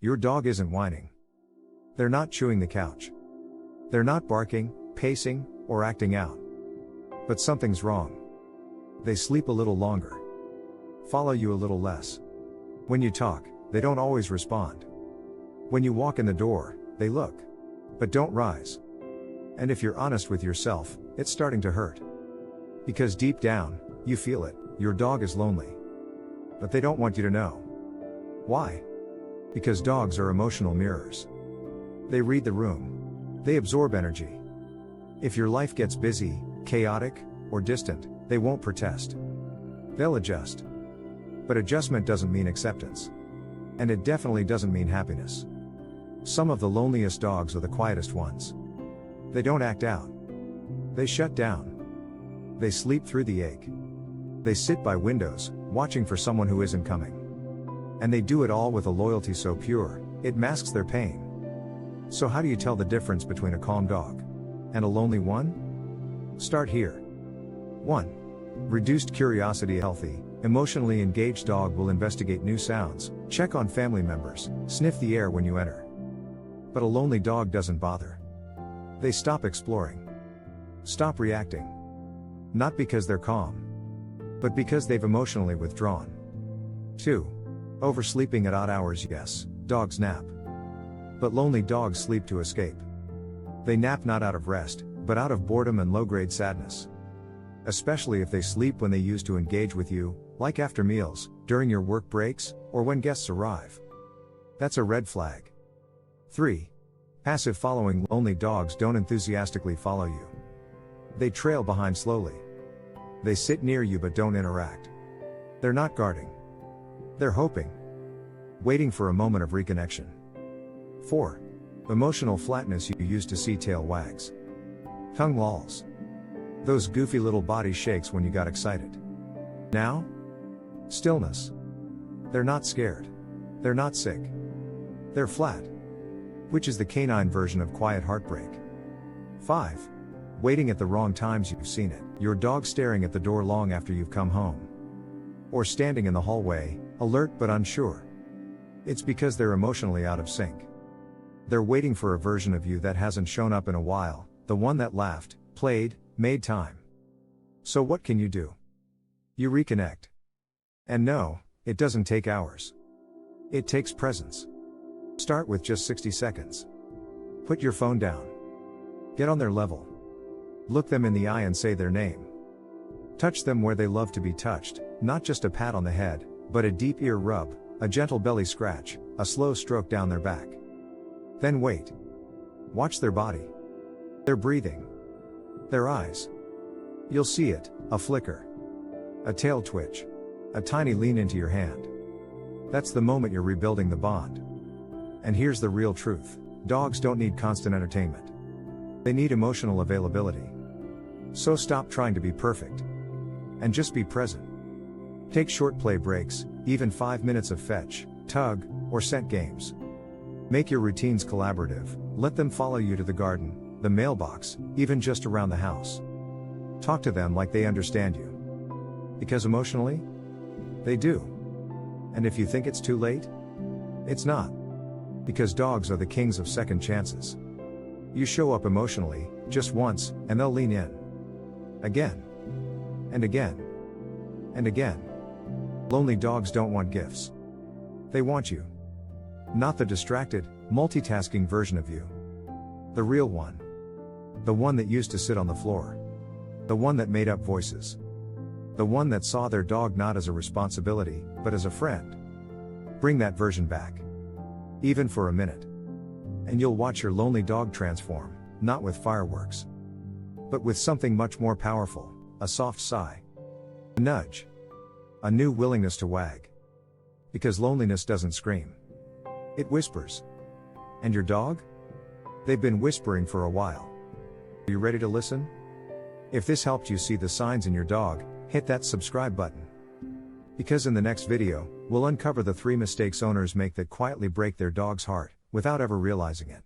Your dog isn't whining. They're not chewing the couch. They're not barking, pacing, or acting out. But something's wrong. They sleep a little longer. Follow you a little less. When you talk, they don't always respond. When you walk in the door, they look. But don't rise. And if you're honest with yourself, it's starting to hurt. Because deep down, you feel it, your dog is lonely. But they don't want you to know. Why? Because dogs are emotional mirrors. They read the room. They absorb energy. If your life gets busy, chaotic, or distant, they won't protest. They'll adjust. But adjustment doesn't mean acceptance. And it definitely doesn't mean happiness. Some of the loneliest dogs are the quietest ones. They don't act out. They shut down. They sleep through the ache. They sit by windows, watching for someone who isn't coming. And they do it all with a loyalty so pure, it masks their pain. So how do you tell the difference between a calm dog and a lonely one? Start here. 1. Reduced curiosity. Healthy, emotionally engaged dog will investigate new sounds, check on family members, sniff the air when you enter. But a lonely dog doesn't bother. They stop exploring. Stop reacting. Not because they're calm, but because they've emotionally withdrawn. 2. Oversleeping at odd hours. Yes, dogs nap. But lonely dogs sleep to escape. They nap not out of rest, but out of boredom and low-grade sadness. Especially if they sleep when they used to engage with you, like after meals, during your work breaks, or when guests arrive. That's a red flag. 3. Passive following. Lonely dogs don't enthusiastically follow you. They trail behind slowly. They sit near you but don't interact. They're not guarding. They're hoping. Waiting for a moment of reconnection. 4. Emotional flatness. You used to see tail wags. Tongue lolls. Those goofy little body shakes when you got excited. Now? Stillness. They're not scared. They're not sick. They're flat. Which is the canine version of quiet heartbreak. 5. Waiting at the wrong times. You've seen it. Your dog staring at the door long after you've come home. Or standing in the hallway, alert but unsure. It's because they're emotionally out of sync. They're waiting for a version of you that hasn't shown up in a while, the one that laughed, played, made time. So what can you do? You reconnect. And no, it doesn't take hours. It takes presence. Start with just 60 seconds. Put your phone down. Get on their level. Look them in the eye and say their name. Touch them where they love to be touched, not just a pat on the head, but a deep ear rub, a gentle belly scratch, a slow stroke down their back. Then wait. Watch their body. Their breathing. Their eyes. You'll see it, a flicker. A tail twitch. A tiny lean into your hand. That's the moment you're rebuilding the bond. And here's the real truth. Dogs don't need constant entertainment. They need emotional availability. So stop trying to be perfect. And just be present. Take short play breaks, even 5 minutes of fetch, tug, or scent games. Make your routines collaborative, let them follow you to the garden, the mailbox, even just around the house. Talk to them like they understand you. Because emotionally, they do. And if you think it's too late, it's not. Because dogs are the kings of second chances. You show up emotionally, just once, and they'll lean in. Again. And again. And again. Lonely dogs don't want gifts. They want you. Not the distracted, multitasking version of you. The real one. The one that used to sit on the floor. The one that made up voices. The one that saw their dog not as a responsibility, but as a friend. Bring that version back. Even for a minute. And you'll watch your lonely dog transform, not with fireworks. But with something much more powerful, a soft sigh. A nudge. A new willingness to wag. Because loneliness doesn't scream. It whispers. And your dog? They've been whispering for a while. Are you ready to listen? If this helped you see the signs in your dog, hit that subscribe button. Because in the next video, we'll uncover the 3 mistakes owners make that quietly break their dog's heart, without ever realizing it.